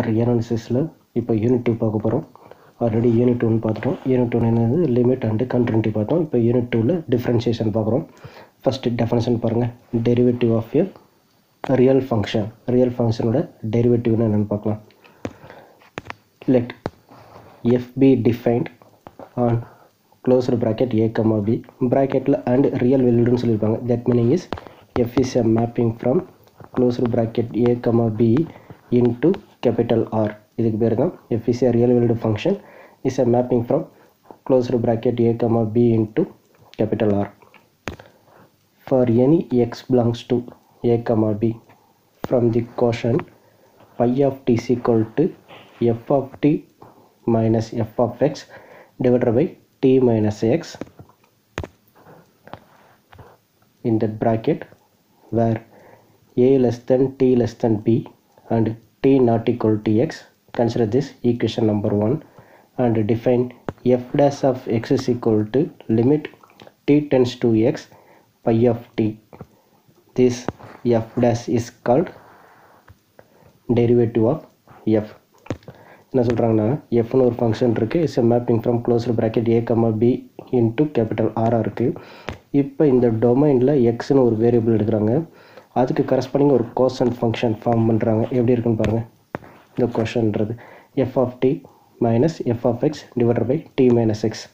ரியனாலிசிஸில் இப்போ யூனிட் 2 பார்க்க போகிறோம். ஆல்ரெடி யூனிட் 1 பார்த்துட்டோம். யூனிட் 1 என்னது லிமிட் அண்டு கண்டினியூட்டி பார்த்தோம். இப்போ யூனிட் 2ல் டிஃப்ரென்ஷியேஷன் பார்க்குறோம். ஃபஸ்ட்டு டெஃபனிஷன் பாருங்கள். Derivative of a real function. Real ஃபங்க்ஷனோட டெரிவேட்டிவ்னு என்னென்னு பார்க்கலாம். Let f be defined on closed bracket a comma b ப்ராக்கெட்டில் அண்ட் ரியல் வேல்யூடுன்னு சொல்லியிருப்பாங்க. That meaning is f is a mapping from closed bracket a comma b into capital R. இதுக்கு பேர் தான் f is a real valued function is a mapping from closed bracket a comma b into capital R. For any x belongs to a comma b from the quotient phi of t is equal to f of t minus f of x divided by t minus x in that bracket where a less than t less than b and t not equal to x. Consider this equation number 1 and define f dash of x is equal to limit t tends to x phi of t. This f dash is called derivative of f. என்ன சொல்கிறாங்கன்னா எஃப்னு ஒரு function இருக்குது. It's a mapping from closed bracket a comma b into capital ஆராக இருக்குது. இப்போ இந்த டொமைனில் எக்ஸ்னு ஒரு வேரியபிள் எடுக்கிறாங்க. அதுக்கு கரஸ்பாண்டிங் ஒரு கோஷன்ட் ஃபங்க்ஷன் ஃபார்ம் பண்ணுறாங்க. எப்படி இருக்குன்னு பாருங்கள். இந்த கோஷன்றது f of t minus f of x divided by t minus x.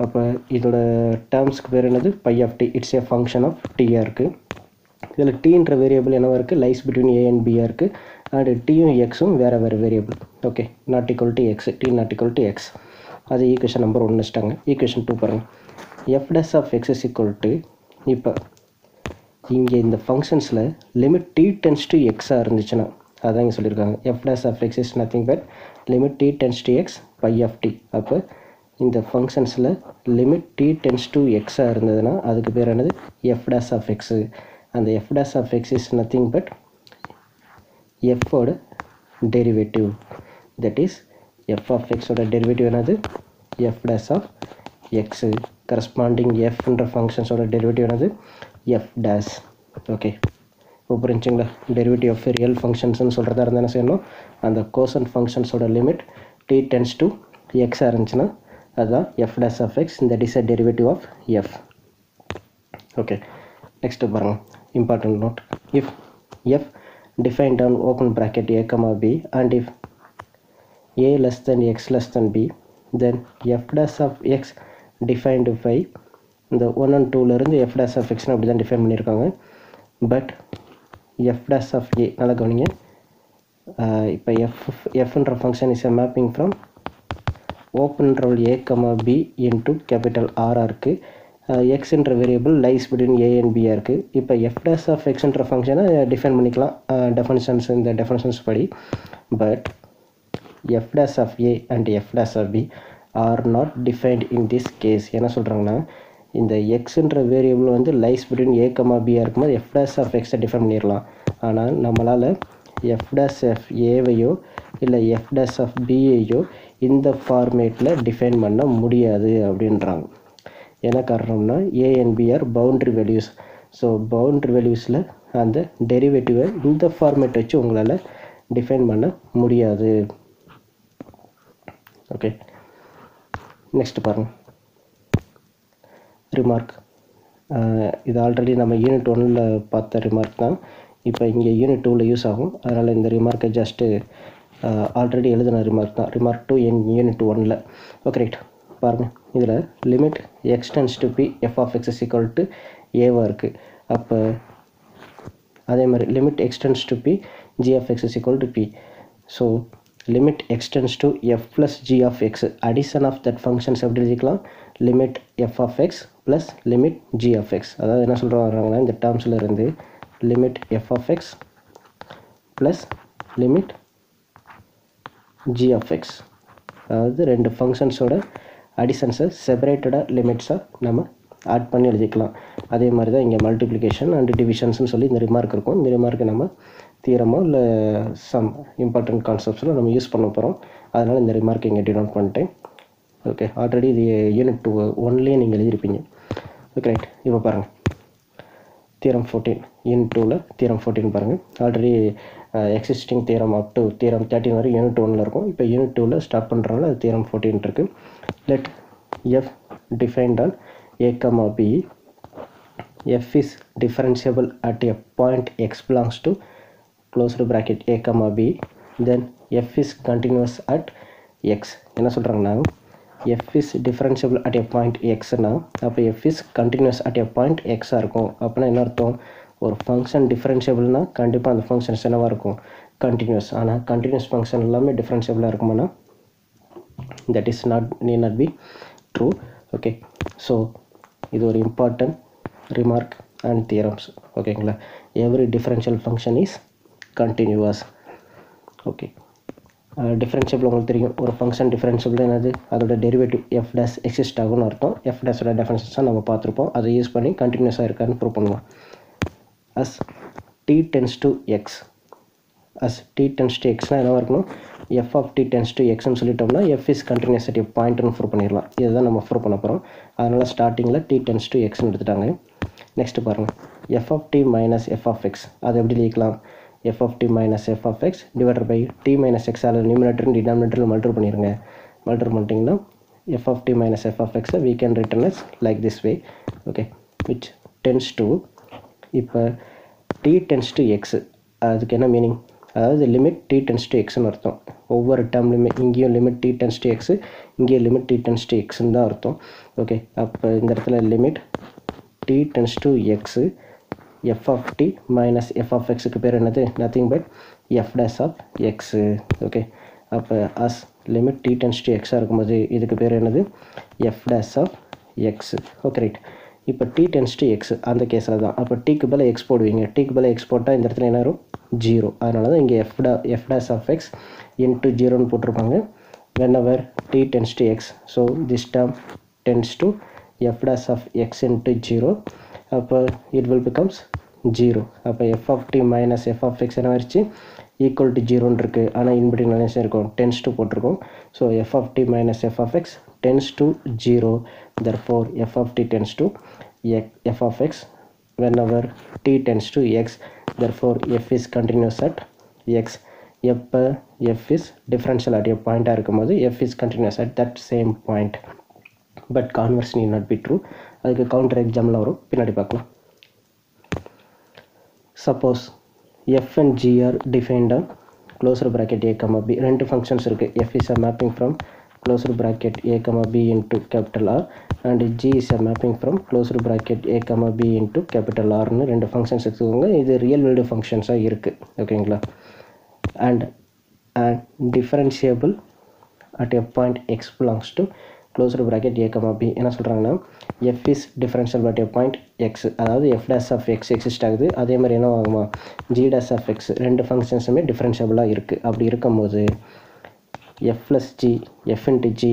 அப்போ இதோட டேர்ம்ஸ்க்கு பேர் என்னது phi of t. It's a function of டியாக இருக்குது. இதில் டீன்ற வேரியபிள் என்னவாக இருக்குது லைஸ் பிட்வீன் ஏ அண்ட் பியாக இருக்குது. அண்டு டியும் எக்ஸும் வேறு வேறு variable. Okay, not equal to x, t not equal to x. அது ஈக்குவேஷன் நம்பர் 1 வச்சுட்டாங்க. ஈக்குவேஷன் 2 பாருங்கள். F dash of x is equal to, இப்போ இங்கே இந்த ஃபங்க்ஷன்ஸில் லிமிட் டி டென்ஸ் டு எக்ஸாக இருந்துச்சுன்னா அதான் இங்கே சொல்லியிருக்காங்க. F dash of x is nothing but limit t tends to x phi of t. அப்போ இந்த ஃபங்க்ஷன்ஸில் லிமிட் டி டென்ஸ் டு எக்ஸாக இருந்ததுன்னா அதுக்கு பேர் என்னது எஃப் டேஸ் ஆஃப் எக்ஸு. அந்த f dash of x is nothing but எஃப்போட derivative. That is f of எக்ஸோட டெரிவேட்டிவ் என்னது f dash of x. Corresponding எஃப்ன்ற ஃபங்க்ஷன்ஸோட derivative என்னது எஃப் டேஸ். ஓகே, இப்போ புரிஞ்சுங்களா? டெரிவேட்டிவ் ஆஃப் ரியல் ஃபங்க்ஷன்ஸ்னு சொல்கிறதா இருந்தால் என்ன செய்யணும், அந்த கோசன்ட் ஃபங்க்ஷன்ஸோட லிமிட் டி டென்ஸ் டு எக்ஸாக இருந்துச்சுன்னா அதுதான் f dash of x. That is a derivative of f. Okay, next பாருங்கள். Important note: if f defined on open bracket a comma b and if a less than x less than b, then f dash of x defined by இந்த 1 and 2ல இருந்து f dash of x அப்படி தான் define பண்ணியிருக்காங்க. But f dash of a நல்லா கவனிங்க. இப்போ fன்ற function is a mapping from open interval a comma b into capital R இருக்குது. எக்ஸ்ன்ற variable lies between a and பியாக இருக்குது. இப்போ எஃப் டேஸ் ஆஃப் எக்ஸ்ன்ற ஃபங்க்ஷனை டிஃபைன் பண்ணிக்கலாம் டெஃபனிஷன்ஸ், இந்த டெஃபனிஷன்ஸ் படி. But f dash of a and f dash of b are not defined in this case. என்ன சொல்கிறாங்கன்னா இந்த எக்ஸ்ன்ற வேரியபிள் வந்து லைஸ் பிட்வீன் ஏ கமா பியாக இருக்கும்போது எஃப் டேஸ் ஆஃப் எக்ஸை டிஃபைன் பண்ணிடலாம். ஆனால் நம்மளால் எஃப் டேஸ் ஆஃப் ஏவையோ இல்லை எஃப் டேஸ் ஆஃப் பியையோ இந்த ஃபார்மேட்டில் டிஃபைன் பண்ண முடியாது அப்படின்றாங்க. என்ன காரணம்னா a and b are boundary values. So boundary வேல்யூஸில் அந்த டெரிவேட்டிவை இந்த ஃபார்மேட் வச்சு உங்களால் டிஃபைன் பண்ண முடியாது. ஓகே, நெக்ஸ்ட் பாருங்கள். ரிமார்க். இது ஆல்ரெடி நம்ம யூனிட் 1ல் பார்த்த ரிமார்க் தான். இப்போ இங்கே யூனிட் 2ல் யூஸ் ஆகும். அதனால் இந்த ரிமார்க்கை ஜஸ்ட்டு ஆல்ரெடி எழுதின ரிமார்க் தான். ரிமார்க் 2 யூனிட் 1ல். Okay, right. பாருங்கள், இதில் limit x tends to b f of x is equal to ஏவாக இருக்குது. அப்போ அதே மாதிரி limit x tends to b g of x is equal to b. So limit x tends to f plus g of x addition of that functions எப்படி எழுதிக்கலாம், limit f of x plus limit g of x. அதாவது என்ன சொல்கிறாங்கன்னா இந்த டேர்ம்ஸில் இருந்து limit f of x plus limit g of x, அதாவது ரெண்டு ஃபங்க்ஷன்ஸோட அடிஷன்ஸை செப்பரேட்டடாக லிமிட்ஸாக நம்ம ஆட் பண்ணி எழுதிக்கலாம். அதே மாதிரி தான் இங்கே மல்டிப்ளிகேஷன் அண்ட் டிவிஷன்ஸ்னு சொல்லி இந்த ரிமார்க் இருக்கும். இந்த ரிமார்க்கை நம்ம தியரமோ இல்லை சம் இம்பார்ட்டன்ட் கான்செப்ட்ஸில் நம்ம யூஸ் பண்ண போகிறோம். அதனால் இந்த ரிமார்க்கை இங்கே டினோட் பண்ணிட்டேன். ஓகே, ஆல்ரெடி இது யூனிட் 2 1லேயே நீங்கள் எழுதியிருப்பீங்க. Okay, right. இப்போ பாருங்கள், தியரம் 14 யூனிட் 2ல் தியரம் 14 பாருங்கள். Already existing theorem up to theorem 13 வரை யூனிட் 1ல் இருக்கும். இப்போ யூனிட் 2ல் ஸ்டார்ட் பண்ணுறதுனால அது தியரம் 14 இருக்குது. Let F defined on a, b, f is differentiable at a point x belongs to closed bracket a, b, then f is continuous at x. என்ன சொல்கிறாங்கன்னா f is differentiable at a point xனா அப்போ f is continuous at a point x இருக்கும். அப்படின்னா என்ன அர்த்தம், ஒரு function டிஃபரன்ஷியபிள்னா கண்டிப்பாக அந்த ஃபங்க்ஷன்ஸ் என்னவாக இருக்கும், கண்டினியூஸ். ஆனால் கண்டினியூஸ் ஃபங்க்ஷன் எல்லாமே டிஃபரன்ஷியபிளாக இருக்குமானா that is need not be true. Okay, so இது ஒரு இம்பார்ட்டன்ட் ரிமார்க் அண்ட் தியரம்ஸ். ஓகேங்களா, every differential function is continuous. Okay, differentiable உங்களுக்கு தெரியும், ஒரு ஃபங்க்ஷன் டிஃபரன்ஷியபிள் என்னது, அதோட டெரிவேட்டிவ் எஃப் டேஸ் எக்ஸிஸ்ட் ஆகும்னு அர்த்தம். எஃப் டேஸோட டெஃபரன்ஷியல்ஸாக நம்ம பார்த்துருப்போம், அதை யூஸ் பண்ணி கண்டினியூஸாக இருக்கான்னு ப்ரூவ் பண்ணுவோம். as t tends to x, as t tends to x என்னவா இருக்கணும், f of t tends to x ன்னு சொல்லிட்டோம்னா f is continuous at a point ன்னு ப்ரூவ் பண்ணிடலாம். இதுதான் நம்ம ப்ரூவ் பண்ண போகிறோம். அதனால் ஸ்டார்டிங்கில் t tends to x ன்னு எடுத்துட்டாங்க. நெக்ஸ்ட் பாருங்கள், f of t minus f of x, அதை எப்படி எழுதிக்கலாம், f of t minus f of x divided by t minus x all numerator டினாமினேட்டரில் மல்டிபிள் பண்ணிடுங்க. மல்டிபிள் பண்ணிட்டீங்கன்னா f of t minus f of x we can written as like this way. okay, which tends to, இப்போ t tends to x அதுக்கு என்ன meaning, அதாவது limit t tends to xன்னு அர்த்தம். ஒவ்வொரு டேர்ம்லையுமே இங்கேயும் limit t tends to x, இங்கேயும் limit t tends to xன்னு தான் அர்த்தம். ஓகே, அப்போ இந்த இடத்துல limit t tends to x, f of t minus f of xக்கு பேர் என்னது, nothing but f dash of x. Okay, அப்போ as limit t tends to x இருக்கும்போது இதுக்கு பேர் என்னது, f dash of x. Okay right, இப்போ t tends to x அந்த கேஸில் தான். அப்போ டீக்கு பதில் எக்ஸ் போடுவீங்க, டீக்கு பதில் எக்ஸ் போட்டால் இந்த இடத்துல என்ன வரும், 0. அதனால தான் இங்கே f dash of x into 0ன்னு போட்டிருப்பாங்க. whenever t tends to x, so this term tends to f dash of x into 0. அப்போ it will becomes 0. அப்போ f of t minus f of x என்ன ஆயிடுச்சு, ஈக்குவல் டு 0ன்னு இருக்குது. ஆனால் in between என்ன இருக்கும், tends to போட்டிருக்கோம். So f of t minus f of x tends to 0. therefore f of t tends to f of x whenever t tends to x. therefore f is continuous at x. எப்போ f is differential at a point இருக்கும்போது f is continuous at that same point. but converse need not be true. அதுக்கு counter example வரும், பின்னாடி பார்க்கலாம். suppose f and g are defined on closed bracket a, b. ரெண்டு functions இருக்குது. f is a mapping from closed bracket a, b into capital R and g is a mapping from closed bracket a, b into capital R ன்னு ரெண்டு functions எடுத்துக்கோங்க. இது real value ஃபங்க்ஷன்ஸாக இருக்குது. ஓகேங்களா, and differentiable at a point x belongs to closed bracket a, b. என்ன சொல்கிறாங்கன்னா f is differentiable at a point x, அதாவது f dash of x exist ஆகுது. அதே மாதிரி என்ன ஆகுமா, g dash of x, ரெண்டு ஃபங்க்ஷன்ஸுமே டிஃப்ரென்ஷியபிளாக இருக்குது. அப்படி இருக்கும்போது f plus g, f into g,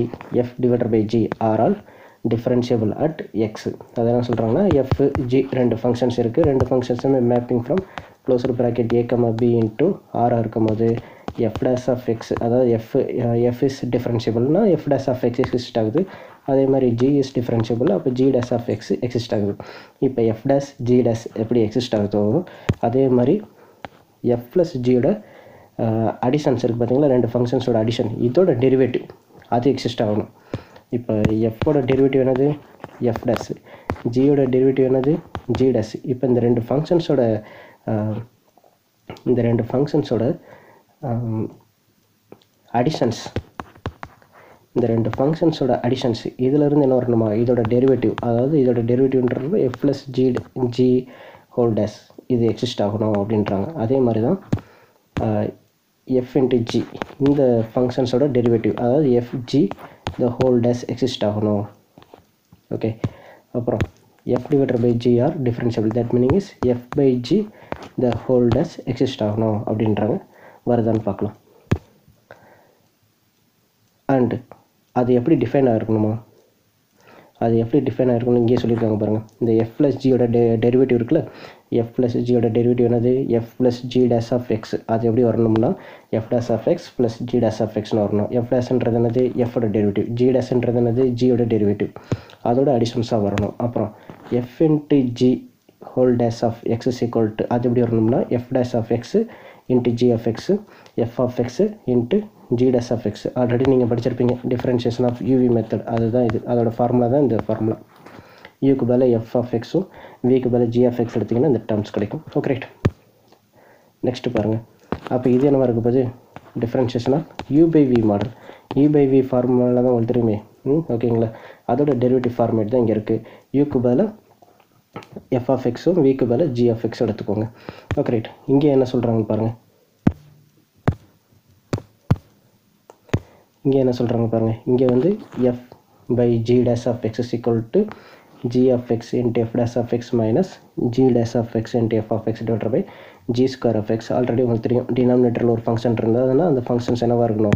f divided by g are all differentiable at x. அது என்ன சொல்கிறாங்கன்னா f, g ரெண்டு ஃபங்க்ஷன்ஸ் இருக்குது. ரெண்டு ஃபங்க்ஷன்ஸுமே mapping from closed bracket a, b into r இருக்கும்போது f dash of x, அதாவது f is differentiableனா f dash of x exist ஆகுது. அதே மாதிரி g is differentiable, அப்போ g dash of x exist ஆகுது. இப்போ f dash g dash எப்படி exist ஆகுதோ அதே மாதிரி f plus gயோட அடிஷன்ஸ் இருக்குது பார்த்தீங்களா, ரெண்டு ஃபங்க்ஷன்ஸோட அடிஷன், இதோட டெரிவேட்டிவ் அது எக்ஸிஸ்ட் ஆகணும். இப்போ எஃப்போட டெரிவேட்டிவ் என்னது, எஃப் டேஸ், ஜியோட டெரிவேட்டிவ் என்னது, ஜி டேஸ். இப்போ இந்த ரெண்டு ஃபங்க்ஷன்ஸோட அடிஷன்ஸ், இந்த ரெண்டு ஃபங்க்ஷன்ஸோட அடிஷன்ஸ் இதிலேருந்து என்ன வரணுமா, இதோட டெரிவேட்டிவ், அதாவது இதோட டெரிவேட்டிவ்ன்றது f plus g whole dash இது எக்ஸிஸ்ட் ஆகணும் அப்படின்றாங்க. அதே மாதிரி தான் எஃப் இன்ட்டு ஜி, இந்த ஃபங்க்ஷன்ஸோட டெரிவேட்டிவ், அதாவது f g the whole dash exist ஆகணும். ஓகே, அப்புறம் f divided by g are differentiable, that meaning is f by g the whole dash exist ஆகணும் அப்படின்றாங்க. வருதான்னு பார்க்கலாம். அண்ட் அது எப்படி டிஃபைன் ஆகிருக்கணுமா, அது எப்படி டிஃபைன் ஆகிருக்கணும் இங்கேயே சொல்லியிருக்காங்க பாருங்கள். இந்த எஃப் ப்ளஸ் ஜியோட டெரிவேட்டிவ் இருக்குல்ல, எஃப் ப்ளஸ் ஜியோட டெரிவேட்டிவ் என்னது, f plus g dash of x. அது எப்படி வரணும்னா f dash of x plus g dash of எக்ஸ்னு வரணும். எஃப் டேஸ்ன்றது என்னது, எஃபோட டெரிவேட்டிவ், ஜி டேஸ்ன்றது என்னது, ஜியோட டெரிவேட்டிவ், அதோட அடிஷன்ஸாக வரணும். அப்புறம் f into g whole dash of x is equal to, அது எப்படி வரணும்னா f dash of x into g of x f of x into g dash of x. Already நீங்கள் படிச்சிருப்பீங்க டிஃப்ரென்ஷியேஷன் ஆஃப் யூவி மெத்தட். அதுதான் இது, அதோட formula தான் இந்த ஃபார்முலா. யூக்கு பதில் எஃப் ஆஃப் எக்ஸும் விக்கு பதில் ஜி ஆஃப் எக்ஸ் எடுத்திங்கன்னா இந்த டேர்ம்ஸ் கிடைக்கும். Okay right. நெக்ஸ்ட்டு பாருங்கள். அப்போ இது என்னவா இருக்க போது differentiation of u by v model. U by v formula தான் உங்களுக்கு தெரியுமே. ஓகேங்களா. அதோட டெரிவேட்டிவ் ஃபார்மேட் தான் இங்கே இருக்குது. யூக்கு பதில் எஃப் ஆஃப் எக்ஸும் விக்கு பதில் ஜி ஆஃப் எக்ஸும் எடுத்துக்கோங்க. Okay right. இங்கே என்ன சொல்கிறாங்கன்னு பாருங்கள். இங்கே என்ன சொல்கிறாங்க பாருங்கள். இங்கே வந்து f by g dash of x is equal to g of x into f dash of x minus g dash of x into f of x divided by g square of x. Already உங்களுக்கு தெரியும் டினாமினேட்டரில் ஒரு function இருந்ததுன்னா அந்த functions என்னவாக இருக்கணும்,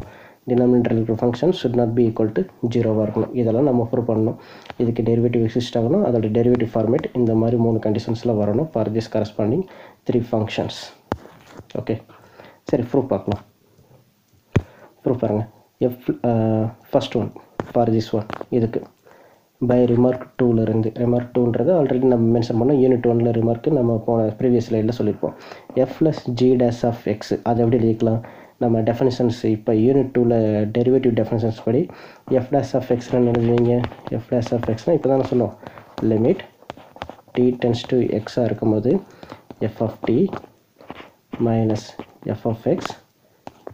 டினாமினேட்டரில் இருக்கிற function should not be equal to 0வாக இருக்கணும். இதெல்லாம் நம்ம ப்ரூவ் பண்ணணும். இதுக்கு டெரிவேட்டிவ் எக்ஸிஸ்ட் ஆகணும். அதோட டெரிவேட்டிவ் ஃபார்மேட் இந்த மாதிரி 3 கண்டிஷன்ஸில் வரணும் for this corresponding 3 functions. Okay சரி, ப்ரூவ் பார்க்கலாம். ப்ரூவ் பாருங்கள். First one for this one இதுக்கு பை ரிமார்க் 2லேருந்து, ரிமார்க் 2ன்றது ஆல்ரெடி நம்ம மென்ஷன் பண்ணோம். யூனிட் 1ல் ரிமார்க்கு நம்ம போன ப்ரீவியஸ் ஸ்லைடில் சொல்லியிருப்போம். F plus g dash of x அதை எப்படி எழுதிக்கலாம், நம்ம டெஃபினிஷன்ஸ் இப்போ யூனிட் 2ல் டெரிவேட்டிவ் டெஃபினிஷன்ஸ் படி எஃப் டேஸ் ஆஃப் எக்ஸ்ன்னு எழுதுவீங்க. எஃப் டேஸ் ஆஃப் எக்ஸ்னால் இப்போ தான் சொன்னோம் லிமிட் டி டென்ஸ் டு எக்ஸாக இருக்கும்போது f of t minus f of x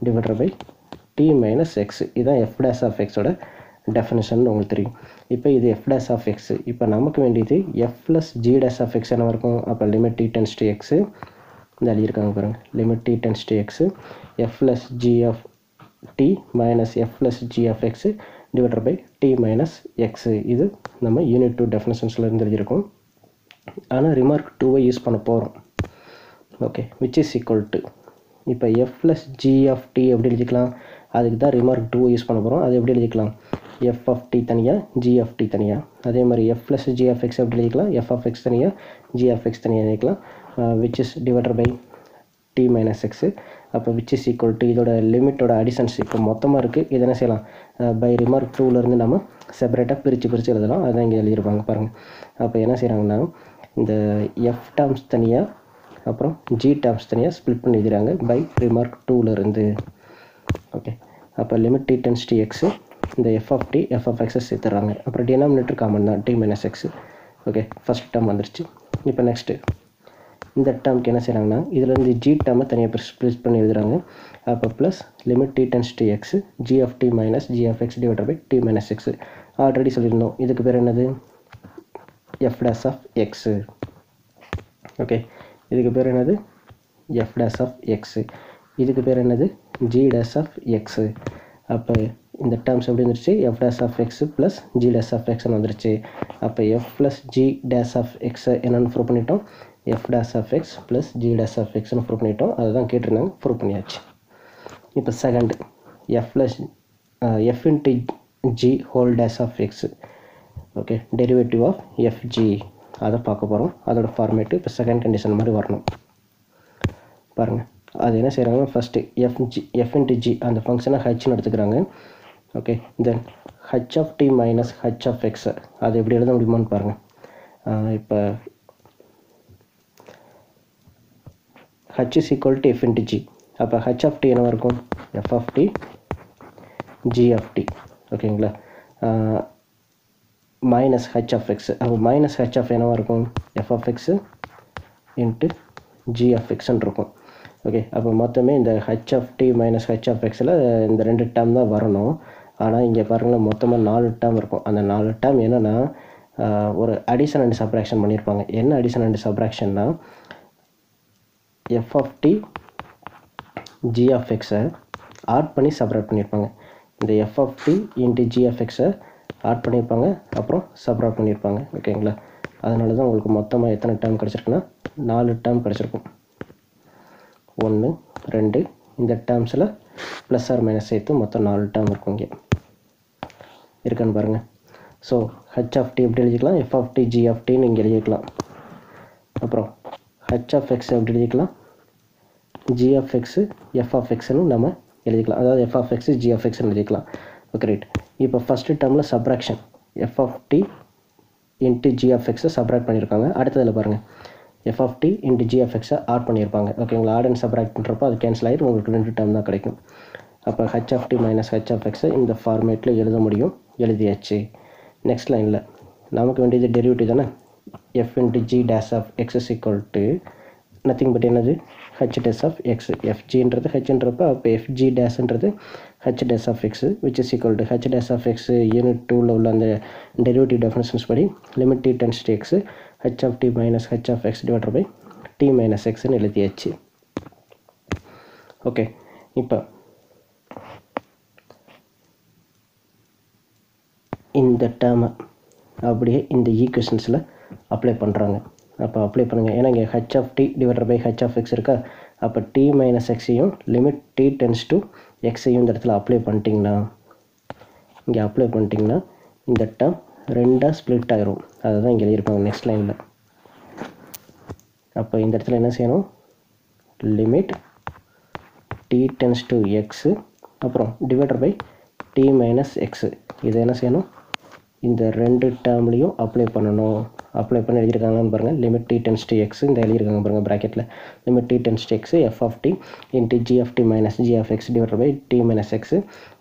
divided by t minus x. இதுதான் எஃப் டேஸ் ஆஃப் எக்ஸோட டெஃபினிஷன் உங்களுக்கு தெரியும். இப்போ இது எஃப் டேஸ் ஆஃப் எக்ஸ். இப்போ நமக்கு வேண்டியது f plus g dash of x என்ன இருக்கும். அப்போ limit t tends to x இந்த எழுதியிருக்காங்க பாருங்கள். Limit t tends to x f plus g of t minus f plus g of x divided by t minus x. இது நம்ம unit 2 டெஃபினிஷன்ஸில் இருந்து எழுதியிருக்கோம். ஆனால் ரிமார்க் 2வை யூஸ் பண்ண போகிறோம். Okay, which is equal to இப்போ f plus g of t எப்படி எழுதிக்கலாம், அதுக்கு தான் ரிமார்க் 2 யூஸ் பண்ண போகிறோம். அது எப்படி எழுதிக்கலாம், எஃப் ஆஃப் டி தனியாக ஜி ஆஃப் டி தனியாக. அதே மாதிரி f plus g of x எப்படி எழுதிக்கலாம், எஃப் ஆஃப் எக்ஸ் தனியாக ஜி ஆஃப் எக்ஸ் தனியாக எழுதிக்கலாம். Which is divided by t minus x. அப்போ விச் இஸ் ஈக்குவல் டு இதோட லிமிட்டோட அடிஷன்ஸ் இப்போ மொத்தமாக இருக்குது. இது என்ன செய்யலாம், பை ரிமார்க் 2லேருந்து நம்ம செப்பரேட்டாக பிரித்து எழுதலாம். அதுதான் இங்கே எழுதியிருப்பாங்க பாருங்கள். அப்போ என்ன செய்கிறாங்கன்னா இந்த எஃப் டேர்ம்ஸ் தனியாக அப்புறம் ஜி டேர்ம்ஸ் தனியாக ஸ்ப்ளிட் பண்ணி எழுதுகிறாங்க பை ரிமார்க் 2லேருந்து. ஓகே, அப்போ limit t tends to x இந்த f of t f of எக்ஸை சேர்த்துறாங்க. அப்புறம் டினாமினேட்டர் காமன் தான் t minus x. Okay, first term வந்துருச்சு. இப்போ நெக்ஸ்ட்டு இந்த டேர்முக்கு என்ன செய்கிறாங்கன்னா இதுலேருந்து ஜி டேர்மை தனியாக ஸ்ப்ளிட் பண்ணி எழுதுகிறாங்க. அப்போ plus limit t tends to x g of t minus g of x divided by t minus x. Already சொல்லியிருந்தோம் இதுக்கு பேர் என்னது, f dash of x. Okay, இதுக்கு பேர் என்னது, எஃப் டேஸ் ஆஃப் எக்ஸு. இதுக்கு பேர் என்னது, ஜி டேஸ் ஆஃப் எக்ஸு. அப்போ இந்த டேர்ம்ஸ் எப்படி வந்துருச்சு, f dash of x plus g dash of எக்ஸ்னு வந்துருச்சு. அப்போ f plus g dash of எக்ஸை என்னென்னு ப்ரூவ் பண்ணிட்டோம், f dash of x plus g dash of எக்ஸ்னு ப்ரூவ் பண்ணிட்டோம். அதுதான் கேட்டிருந்தாங்க, ப்ரூவ் பண்ணியாச்சு. இப்போ second f plus f into g whole dash of x. Okay, derivative of f g அதை பார்க்க போகிறோம். அதோட ஃபார்மேட்டு இப்போ செகண்ட் கண்டிஷன் மாதிரி வரணும். பாருங்கள், அது என்ன செய்கிறாங்க, ஃபஸ்ட்டு எஃப் இன்ட்டு ஜி அந்த ஃபங்க்ஷனை ஹெச்னு எடுத்துக்கிறாங்க. Okay, then h of t minus h of x அது எப்படி எழுத முடியுமான்னு பாருங்கள். இப்போ h is equal to f into g. அப்போ ஹெச் ஆஃப் டி என்னவாக இருக்கும், f of t g of t. ஓகேங்களா, மைனஸ் ஹெச் ஆஃப் எக்ஸ். அப்போ மைனஸ் ஹெச் ஆஃப் என்னவாக இருக்கும், f of x into g of எக்ஸ்ன்னு இருக்கும். ஓகே, அப்போ மொத்தமே இந்த h of t minus h of எக்ஸில் இந்த 2 டேர்ம் தான் வரணும். ஆனால் இங்கே பாருங்களேன் மொத்தமாக 4 டேர்ம் இருக்கும். அந்த 4 டேர்ம் என்னென்னா ஒரு அடிஷன் அண்ட் சப்ராக்ஷன் பண்ணியிருப்பாங்க. என்ன அடிஷன் அண்ட் சப்ராக்ஷன்னா f of t g of எக்ஸை ஆட் பண்ணி சப்ராக்ட் பண்ணியிருப்பாங்க. இந்த f of t into g of எக்ஸை ஆட் பண்ணியிருப்பாங்க, அப்புறம் சப்ராக்ட் பண்ணியிருப்பாங்க. ஓகேங்களா, அதனால தான் உங்களுக்கு மொத்தமாக எத்தனை டேர்ம் கிடச்சிருக்குன்னா 4 டேர்ம் கிடச்சிருக்கும். 1 2 இந்த டேர்ம்ஸில் ப்ளஸ் ஆர் மைனஸ் சேர்த்து மொத்தம் 4 டேர்ம் இருக்கும் இங்கே இருக்கான்னு பாருங்கள். ஸோ ஹெச் ஆஃப் டி எப்படி எழுதிக்கலாம், f of t g of டின்னு இங்கே எழுதிக்கலாம். அப்புறம் ஹெச் ஆஃப் எக்ஸ் எப்படி எழுதிக்கலாம், g of x f of எக்ஸ்னு நம்ம எழுதிக்கலாம். அதாவது f of x g of எக்ஸ்னு எழுதிக்கலாம். Okay right. இப்போ ஃபஸ்ட்டு டேர்மில் subtraction f of t into g of எக்ஸை சப்ராக்ட் பண்ணியிருக்காங்க. அடுத்ததில் பாருங்கள் f of t into g of எக்ஸை ஆட் பண்ணியிருப்பாங்க. ஓகேங்களா, ஆட் அண்ட் சப்ராக்ட் பண்ணுறப்போ அது கேன்சல் ஆகிடும், உங்களுக்கு 2 டேர்ம் தான் கிடைக்கும். அப்போ h of t minus h of எக்ஸை இந்த ஃபார்மேட்டில் எழுத முடியும், எழுதியாச்சு. நெக்ஸ்ட் லைனில் நமக்கு வேண்டியது டெரிவேட்டிவ் தானே, f into g dash of x is equal to nothing but என்னது ஹெச் டேஷ் ஆஃப் எக்ஸ். எஃப்ஜின்றது ஹெச்ன்றப்போ அப்போ எஃப்ஜி டேஷ்ன்றது h dash of x which is equal to h dash of x unit 2ல் உள்ள அந்த டெரிவேட்டிவ் டெஃபினிஷன்ஸ் படி limit t tends to x h of t minus h of x divided by t minus எக்ஸ்ன்னு எழுதியாச்சு. Okay, இப்போ இந்த டேர்மை அப்படியே இந்த ஈக்குவேஷன்ஸில் அப்ளை பண்ணுறாங்க. அப்போ அப்ளை பண்ணுங்கள், ஏன்னா இங்கே h of t divided by h of x இருக்கா, அப்போ டி மைனஸ் எக்ஸையும் லிமிட் டி டென்ஸ் டு எக்ஸையும் இந்த இடத்துல அப்ளை பண்ணிட்டீங்கன்னா, இங்கே அப்ளை பண்ணிட்டீங்கன்னா இந்த டேர்ம் 2ஆக ஸ்ப்ளிட் ஆகிரும். அதை தான் இங்கே எழுதியிருப்பாங்க நெக்ஸ்ட் லைனில். அப்போ இந்த இடத்துல என்ன செய்யணும், limit t tends to x அப்புறம் divided by t minus x, இதை என்ன செய்யணும், இந்த 2 டேர்ம்லேயும் அப்ளை பண்ணணும். அப்ளை பண்ணி எழுதியிருக்காங்கன்னு பாருங்கள், limit t tends to x இந்த எழுதியிருக்காங்க பாருங்கள் ப்ராக்கெட்டில், limit t tends to x f of t into g of t minus g of x divided by t minus x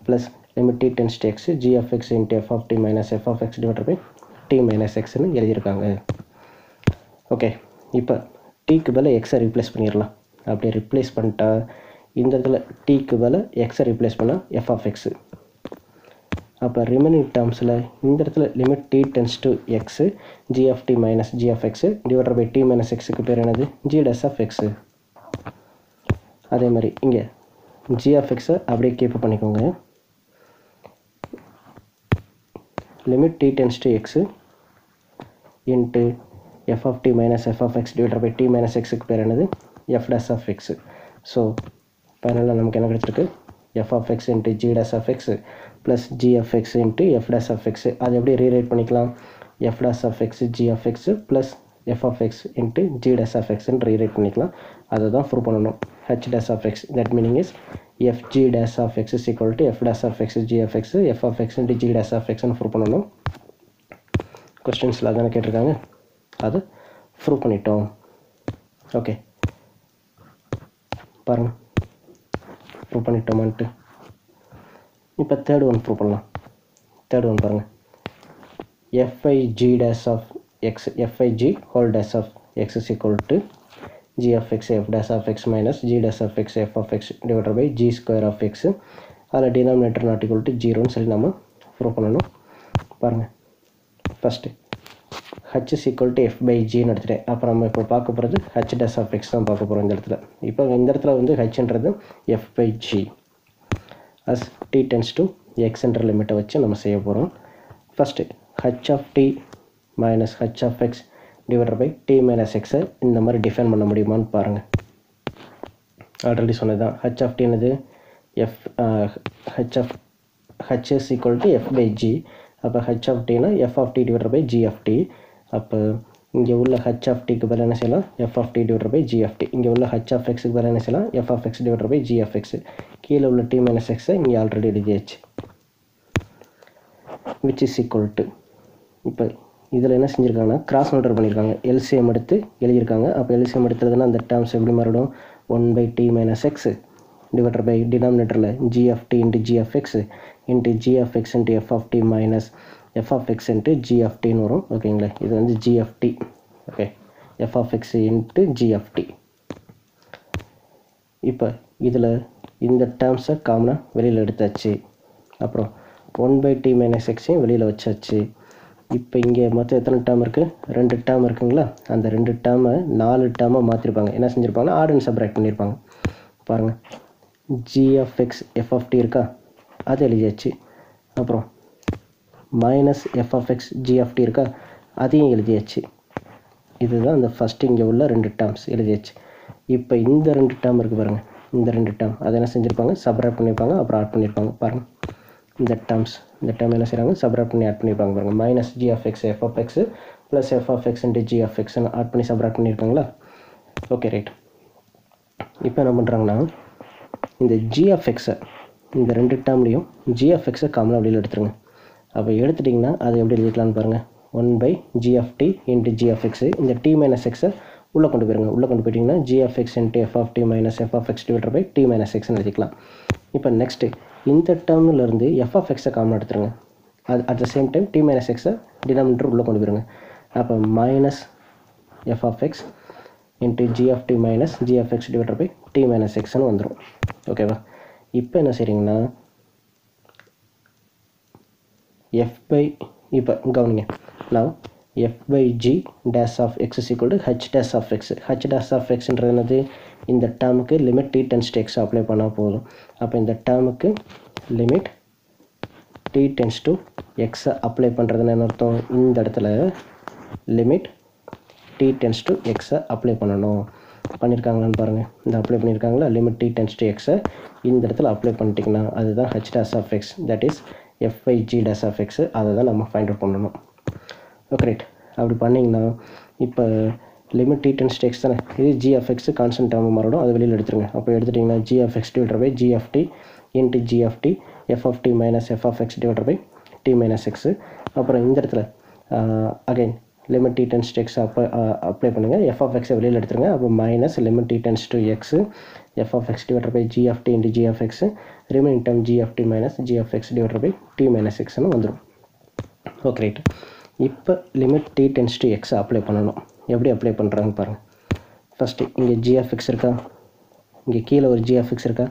plus limit t tends to x g of x into f of t minus f of x divided by t minus எக்ஸ்ன்னு எழுதியிருக்காங்க. Okay, இப்போ டீக்கு பதில் எக்ஸை replace பண்ணிடலாம். அப்படியே replace பண்ணிட்டா இந்த இடத்துல டீக்கு பதில் எக்ஸை ரீப்ளேஸ் பண்ணால் எஃப் ஆஃப் எக்ஸு. அப்போ ரிமைனிங் டேர்ம்ஸில் இந்த இடத்துல limit t tends to x g of t minus g of x divided by t minus எக்ஸுக்கு பேர் என்னது, ஜி டேஷ் ஆஃப் எக்ஸு. அதே மாதிரி இங்கே ஜி ஆஃப் எக்ஸை அப்படியே கீப் பண்ணிக்கோங்க, limit t tends to x into f of t minus f of x divided by t minus எக்ஸுக்கு பேர் என்னது, f dash of x. So ஃபைனலாக நமக்கு என்ன கிடச்சிருக்கு, f of x into g dash of x plus g of x into f dash of x. அது எப்படி rewrite பண்ணிக்கலாம், f dash of x g of x plus f of x into g dash of எக்ஸ்ன்னு rewrite பண்ணிக்கலாம். அதை தான் prove பண்ணணும், h dash of x that meaning is f g dash of x is equal to f dash of x g of x f of x into g dash of எக்ஸ்ன்னு prove பண்ணணும். கொஸ்டின்ஸில் அதானே கேட்டிருக்காங்க, அதை prove பண்ணிட்டோம். Okay பாருங்கள், prove பண்ணிட்டோமான்ட்டு. இப்போ தேர்ட் ஒன் ப்ரூவ் பண்ணலாம். தேர்ட் ஒன் பாருங்கள், f by g dash of x f by g whole dash of x is equal to g of x f dash of x minus g dash of x f of x divided by g square of x. அதில் denominator not equal to 0ன்னு சொல்லி நம்ம prove பண்ணணும். பாருங்கள், first h is equal to f by ஜின்னு எடுத்துகிட்டேன். அப்போ நம்ம இப்போ பார்க்க போகிறது ஹச் டேஷ் ஆஃப் எக்ஸ் தான் பார்க்க போகிறோம் இந்த இடத்துல. இப்போ இந்த இடத்துல வந்து ஹச்ன்றது f by g as t tends to எக்ஸ்ன்ற லிமிட்டை வச்சு நம்ம செய்ய போகிறோம். First h of t minus h of x divided by t minus எக்ஸை இந்த மாதிரி டிஃபைன் பண்ண முடியுமான்னு பாருங்கள். ஆல்ரெடி சொன்னது தான், ஹச் ஆஃப் டி என்னது f h is equal to f by g. அப்போ ஹச் ஆஃப் டினா f of t divided by g of t. அப்போ இங்கே உள்ள ஹச் ஆஃப் டிக்கு பதில் என்ன செய்யலாம், f of t divided by g of t. இங்கே உள்ள ஹச் ஆஃப் எக்ஸுக்கு பதில் என்ன செய்யலாம், f of x divided by g of x. கீழே உள்ள டி மைனஸ் எக்ஸை இங்கே ஆல்ரெடி எழுதியாச்சு, விச் இஸ் ஈக்குவல் டு. இப்போ இதில் என்ன செஞ்சுருக்காங்கன்னா கிராஸ் மல்டிப்ளை பண்ணியிருக்காங்க, எல்சிஎம் எடுத்து எழுதியிருக்காங்க. அப்போ எல்சிஎம் எடுத்துறதுனா அந்த டேர்ம்ஸ் எப்படி மாறிடும், 1/t minus x divided by டினாமினேட்டரில் g of t into g of x into g of x into f of t minus f of x into g of டின்னு வரும். ஓகேங்களா, இது வந்து g of t. Okay, f of x into g of t. இப்போ இதில் இந்த டேர்ம்ஸை காமனாக வெளியில் எடுத்தாச்சு. அப்புறம் 1/t மைனஸ் எக்ஸையும் வெளியில் வச்சாச்சு. இப்போ இங்கே மொத்தம் எத்தனை டேர்ம் இருக்குது, 2 டேர்ம் இருக்குங்களா. அந்த 2 டேர்மை 4 டேர்மாக மாற்றிருப்பாங்க. என்ன செஞ்சுருப்பாங்கன்னா ஆட் அண்ட் சப்ராக்ட் பண்ணியிருப்பாங்க. பாருங்கள், g of x f of t இருக்கா, அது எழுதியாச்சு. அப்புறம் minus f of x g of t இருக்கா, அதையும் எழுதியாச்சு. இதுதான் இந்த ஃபஸ்ட்டு இங்கே உள்ள 2 டேர்ம்ஸ் எழுதியாச்சு. இப்போ இந்த 2 டேர்ம் இருக்குது பாருங்கள், இந்த 2 டேர்ம் அதை என்ன செஞ்சுருப்பாங்க, சப்ராக்ட் பண்ணியிருப்பாங்க, அப்புறம் ஆட் பண்ணியிருப்பாங்க. பாருங்கள், இந்த டேர்ம் என்ன செய்கிறாங்க, சப்ராக்ட் பண்ணி ஆட் பண்ணியிருப்பாங்க பாருங்கள். Minus g of x f of x plus f of x into g of எக்ஸ்ன்னு ஆட் பண்ணி சப்ராக்ட் பண்ணியிருக்காங்களா. Okay right. இப்போ என்ன பண்ணுறாங்கன்னா இந்த ஜி ஆஃப் எக்ஸை இந்த 2 டேர்ம்லேயும் ஜி ஆஃப் எக்ஸை காமனாக வெளியில் எடுத்துருங்க. அப்போ எடுத்துட்டிங்கன்னா அதை எப்படி எழுதிக்கலான்னு பாருங்கள், 1/g of t into g of x. இந்த டி மைனஸ் எக்ஸை உள்ளே கொண்டு போயிருங்க. உள்ளே கொண்டு போயிட்டிங்கன்னா g of x into f of t minus f of x divided by t minus xன்னு எழுதிக்கலாம். இப்போ நெக்ஸ்ட்டு இந்த டேர்ம்லேருந்து f of x காமன் எடுத்துருங்க. அது at the same time t minus x denominator உள்ளே கொண்டு போயிருங்க. அப்போ minus f of x into g of t minus g of x divided by t minus xன்னு வந்துடும். ஓகேவா? இப்போ என்ன செய்றீங்கன்னா f by இப்போ கவனிங்க. now f by g dash of x is equal to h dash of x. h dash of xன்றது என்னது? இந்த டேர்முக்கு limit t tends to x apply பண்ணால் போதும். அப்போ இந்த டேர்முக்கு limit t tends to x apply பண்ணுறதுன்னு என்ன அர்த்தம்? இந்த இடத்துல limit t tends to x apply பண்ணணும். பண்ணியிருக்காங்களான்னு பாருங்கள். இந்த அப்ளை பண்ணியிருக்காங்களா? Limit t tends to x இந்த இடத்துல அப்ளை பண்ணிட்டிங்கன்னா அதுதான் h dash of x, that is f by g dash of x. அதை தான் நம்ம ஃபைண்ட் அவுட் பண்ணணும். Okay right. அப்படி பண்ணிங்கன்னா இப்போ limit t tends to x தானே, இது g of x constant term மாறிடும், அது வெளியில் எடுத்துருங்க. அப்போ எடுத்துட்டிங்கன்னா g of x divided by g of t into g of t f of t minus f of x divided by t minus x. அப்புறம் இந்த இடத்துல again limit t tends to x apply பண்ணுங்கள். f of x வெளியில் எடுத்துருங்க. அப்போ minus limit t tends to x f of x divided by g of t into g of x remaining term g of t minus g of x divided by t minus xன்னு வந்துடும். Okay right. இப்போ limit t tends to x apply பண்ணணும். எப்படி apply பண்ணுறாங்க பாருங்கள். First இங்கே g of x இருக்கா, இங்கே கீழே ஒரு g of x இருக்கா,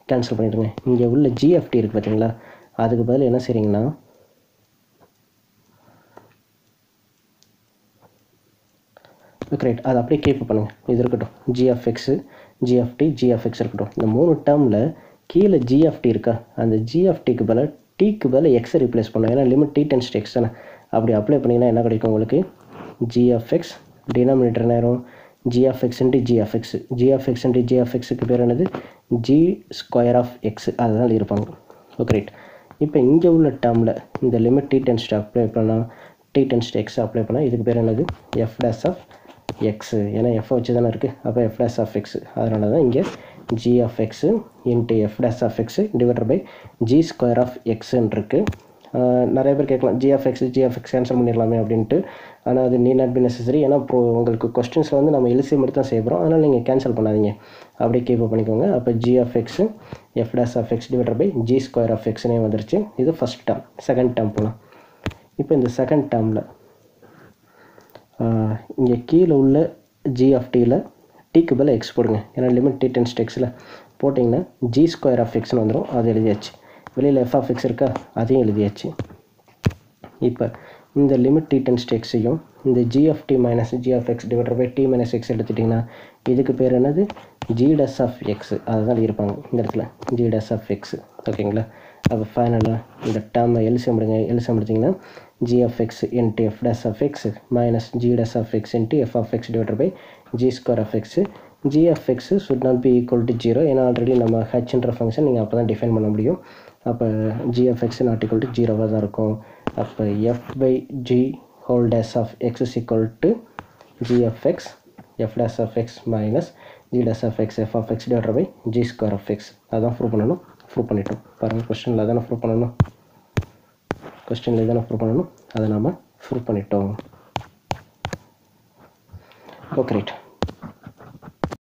கேன்சல் பண்ணிவிடுங்க. இங்கே உள்ள g of t இருக்குது பார்த்தீங்களா, அதுக்கு பதில் என்ன செய்றீங்கன்னா ஓகே ரைட், அதை அப்படியே கீப் பண்ணுங்கள். இது இருக்கட்டும், g of x g of t g of x இருக்கட்டும். இந்த மூணு டேர்மில் கீழே g of t இருக்கா, அந்த g of tக்கு பதில் tக்கு பதில் x ரீப்ளேஸ் பண்ணும். ஏன்னா limit t tends to x தானே. அப்படி அப்ளை பண்ணிங்கன்னா என்ன கிடைக்கும் உங்களுக்கு? g of x டினாமினேட்டர் நேரம் g of x into g of x. g of x into g of xக்கு பேர் என்னது? g square of x. அதுதான் இருப்பாங்க. Okay right. இப்போ இங்கே உள்ள டேர்மில் இந்த limit t tends to apply பண்ணால் t tends to x apply பண்ணால் இதுக்கு பேர் என்னது? f dash of x. ஏன்னா f வச்சு தானே இருக்குது. அப்போ f dash of x. அதனால தான் இங்கே g of x into f dash of x divided by g square of xன்னு இருக்குது. நிறைய பேர் கேட்கலாம் g of x கேன்சல் பண்ணிடலாமே அப்படின்ட்டு. ஆனால் அது நீட் நாட் பி நெசசரி. ஏன்னா உங்களுக்கு கொஸ்டின்ஸில் வந்து நம்ம எல்சிஎம் எடுத்து தான் செய்ய போகிறோம். அதனால் நீங்கள் கேன்சல் பண்ணாதீங்க, அப்படியே கீப் பண்ணிக்கோங்க. அப்போ g of x f dash of x divided by g square of xனே வந்துருச்சு. இது ஃபஸ்ட் டேர்ம். செகண்ட் டேர்ம் போகலாம். இப்போ இந்த செகண்ட் டேர்மில் இங்கே கீழே உள்ள g of tயில் tக்கு பதில் x போடுங்க. ஏன்னா லிமிட் t tends to xல போட்டிங்கன்னா g ஸ்கொயர் ஆஃப் xன்னு வந்துடும். அது எழுதியாச்சு. வெளியில் f of x இருக்கா, அதையும் எழுதியாச்சு. இப்போ இந்த லிமிட் t tends to xையும் இந்த g of t minus g of x divided by t minus x எடுத்துட்டிங்கன்னா இதுக்கு பேர் என்னது? g dash of x. அதுதான் இருப்பாங்க இந்த இடத்துல g dash of x. ஓகேங்களா? அப்போ ஃபைனலாக இந்த டேர்மை எல்சிஎம் எடுத்திங்கன்னா g of x into f dash of x minus g dash of x into f of x divided by g square of x. g of x should not be equal to 0. ஏன்னா already நம்ம hன்ற function நீங்கள் அப்போ தான் define பண்ண முடியும். அப்போ g of x not equal to 0 தான் இருக்கும். அப்போ f by g whole dash of x is equal to g of x f dash of x minus g dash of x f of x divided by g square of x. அதான் prove பண்ணணும். Prove பண்ணிட்டோம். பாருங்கள், கொஸ்டினில் அதானே prove பண்ணணும். அதை நாம் prove பண்ணிட்டோம். Okay right.